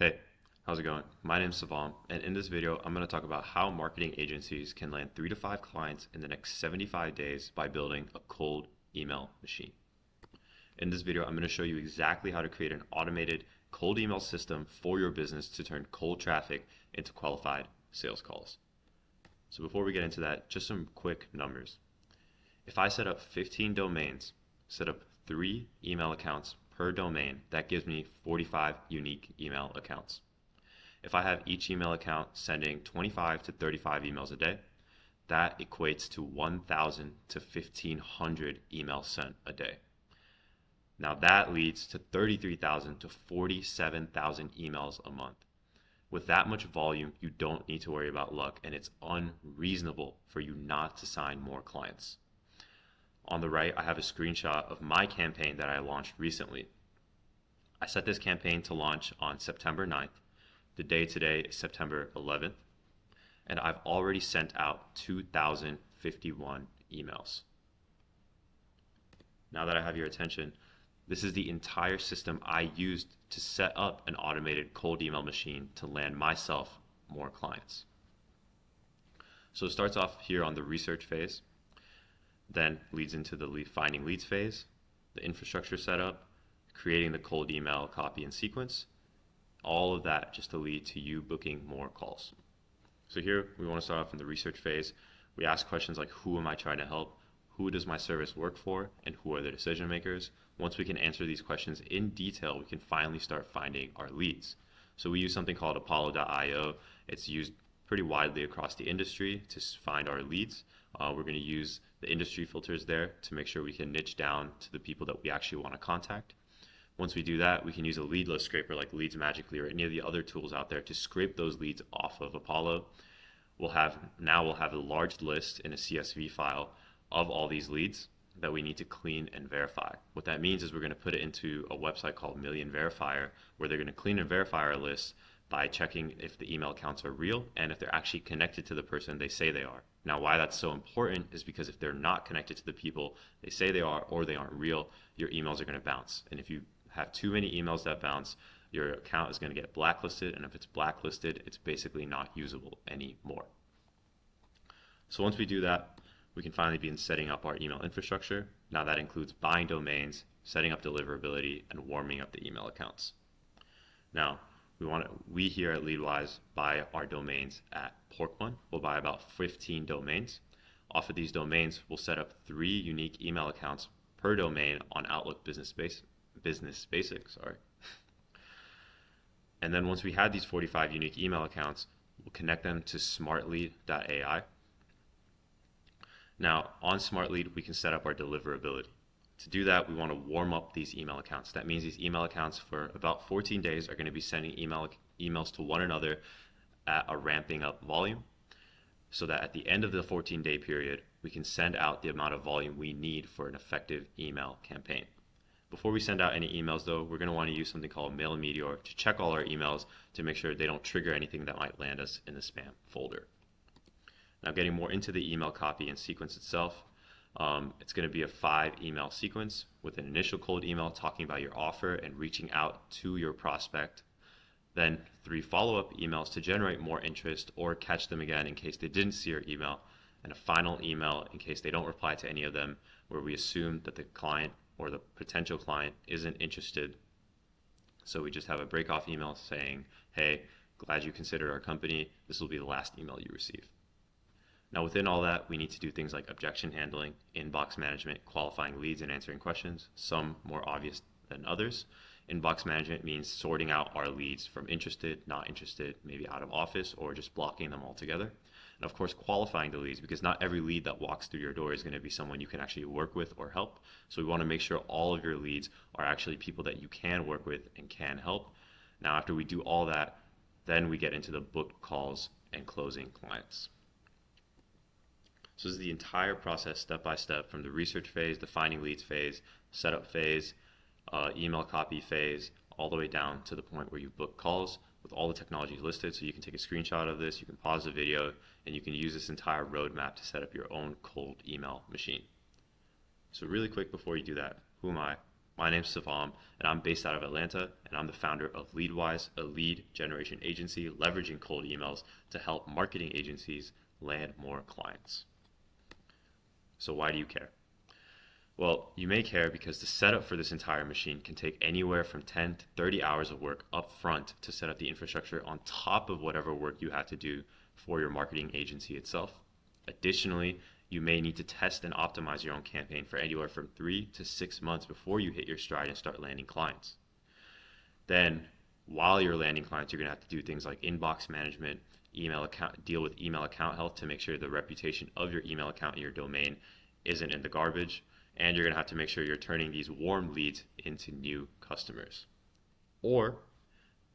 Hey, how's it going? My name's Savam, and in this video, I'm going to talk about how marketing agencies can land 3 to 5 clients in the next 75 days by building a cold email machine. In this video, I'm going to show you exactly how to create an automated cold email system for your business to turn cold traffic into qualified sales calls. So before we get into that, just some quick numbers. If I set up 15 domains, set up 3 email accounts per domain, that gives me 45 unique email accounts. If I have each email account sending 25 to 35 emails a day, that equates to 1,000 to 1,500 emails sent a day. Now that leads to 33,000 to 47,000 emails a month. With that much volume, you don't need to worry about luck, and it's unreasonable for you not to sign more clients. On the right, I have a screenshot of my campaign that I launched recently. I set this campaign to launch on September 9th. The day today is September 11th, and I've already sent out 2,051 emails. Now that I have your attention, this is the entire system I used to set up an automated cold email machine to land myself more clients. So it starts off here on the research phase, then leads into the finding leads phase, the infrastructure setup, creating the cold email copy and sequence, all of that just to lead to you booking more calls. So here we want to start off in the research phase. We ask questions like, who am I trying to help? Who does my service work for? And who are the decision makers? Once we can answer these questions in detail, we can finally start finding our leads. So we use something called Apollo.io. It's used pretty widely across the industry to find our leads. We're going to use the industry filters there to make sure we can niche down to the people that we actually want to contact. Once we do that, we can use a lead list scraper like Leads Magically or any of the other tools out there to scrape those leads off of Apollo. We'll have a large list in a CSV file of all these leads that we need to clean and verify. What that means is we're going to put it into a website called Million Verifier, where they're going to clean and verify our list by checking if the email accounts are real and if they're actually connected to the person they say they are. Now, why that's so important is because if they're not connected to the people they say they are, or they aren't real, your emails are going to bounce. And if you have too many emails that bounce, your account is going to get blacklisted, and if it's blacklisted, it's basically not usable anymore. So once we do that, we can finally begin setting up our email infrastructure. Now that includes buying domains, setting up deliverability, and warming up the email accounts. Now, we here at Leadwise buy our domains at Pork1. We'll buy about 15 domains. Off of these domains, we'll set up 3 unique email accounts per domain on Outlook Business Basics. And then once we have these 45 unique email accounts, we'll connect them to smartlead.ai. Now, on SmartLead, we can set up our deliverability. To do that, we want to warm up these email accounts. That means these email accounts for about 14 days are going to be sending emails to one another at a ramping up volume, so that at the end of the 14-day period, we can send out the amount of volume we need for an effective email campaign. Before we send out any emails, though, we're going to want to use something called MailMeteor to check all our emails to make sure they don't trigger anything that might land us in the spam folder. Now, getting more into the email copy and sequence itself, it's going to be a 5 email sequence with an initial cold email talking about your offer and reaching out to your prospect. Then 3 follow-up emails to generate more interest or catch them again in case they didn't see your email, and a final email in case they don't reply to any of them, where we assume that the client or the potential client isn't interested. So we just have a break-off email saying, hey, glad you considered our company. This will be the last email you receive. Now, within all that, we need to do things like objection handling, inbox management, qualifying leads, and answering questions, some more obvious than others. Inbox management means sorting out our leads from interested, not interested, maybe out of office, or just blocking them altogether. And of course, qualifying the leads, because not every lead that walks through your door is going to be someone you can actually work with or help. So we want to make sure all of your leads are actually people that you can work with and can help. Now, after we do all that, then we get into the booked calls and closing clients. So this is the entire process step by step, from the research phase, the finding leads phase, setup phase, email copy phase, all the way down to the point where you book calls with all the technologies listed. So you can take a screenshot of this, you can pause the video, and you can use this entire roadmap to set up your own cold email machine. So really quick before you do that, who am I? My name's Savam, and I'm based out of Atlanta, and I'm the founder of LeadWise, a lead generation agency leveraging cold emails to help marketing agencies land more clients. So why do you care? Well, you may care because the setup for this entire machine can take anywhere from 10 to 30 hours of work up front to set up the infrastructure on top of whatever work you have to do for your marketing agency itself. Additionally, you may need to test and optimize your own campaign for anywhere from 3 to 6 months before you hit your stride and start landing clients. Then, while you're landing clients, you're going to have to do things like inbox management, deal with email account health to make sure the reputation of your email account and your domain isn't in the garbage, and you're going to have to make sure you're turning these warm leads into new customers. Or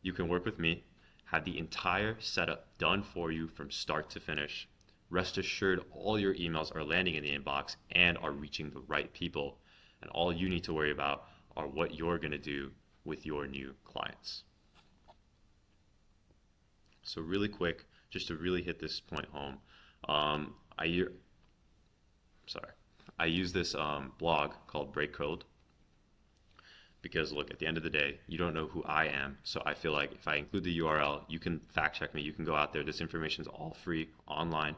you can work with me, have the entire setup done for you from start to finish. Rest assured, all your emails are landing in the inbox and are reaching the right people, and all you need to worry about are what you're going to do with your new clients. So really quick, just to really hit this point home, I use this blog called Breakcode because, look, at the end of the day, you don't know who I am, so I feel like if I include the URL, you can fact check me, you can go out there. This information is all free online,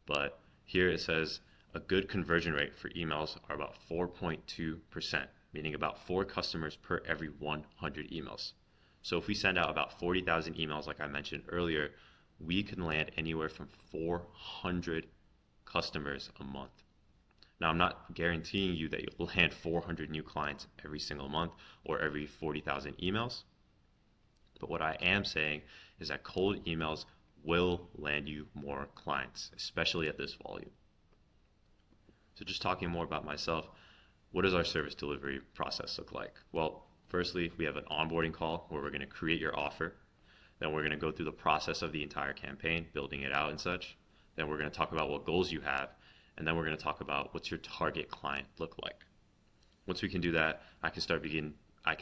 but here it says a good conversion rate for emails are about 4.2%, meaning about 4 customers per every 100 emails. So if we send out about 40,000 emails, like I mentioned earlier, we can land anywhere from 400 customers a month. Now, I'm not guaranteeing you that you'll land 400 new clients every single month or every 40,000 emails. But what I am saying is that cold emails will land you more clients, especially at this volume. So just talking more about myself, what does our service delivery process look like? Well, firstly, we have an onboarding call where we're going to create your offer. Then we're going to go through the process of the entire campaign, building it out and such. Then we're going to talk about what goals you have. And then we're going to talk about what's your target client look like. Once we can do that, I can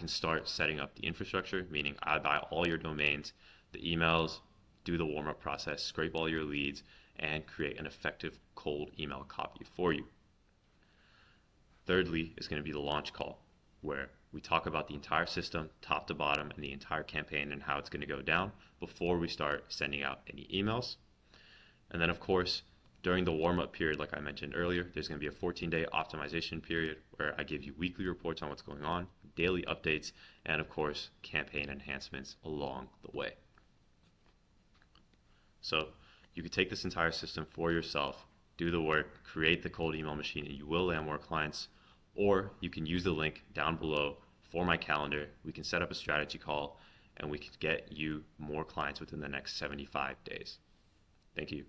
start setting up the infrastructure, meaning I buy all your domains, the emails, do the warm-up process, scrape all your leads, and create an effective cold email copy for you. Thirdly is going to be the launch call, where we talk about the entire system, top to bottom, and the entire campaign and how it's going to go down before we start sending out any emails. And then, of course, during the warm-up period, like I mentioned earlier, there's going to be a 14-day optimization period where I give you weekly reports on what's going on, daily updates, and of course, campaign enhancements along the way. So you could take this entire system for yourself, do the work, create the cold email machine, and you will land more clients. Or you can use the link down below for my calendar. We can set up a strategy call, and we can get you more clients within the next 75 days. Thank you.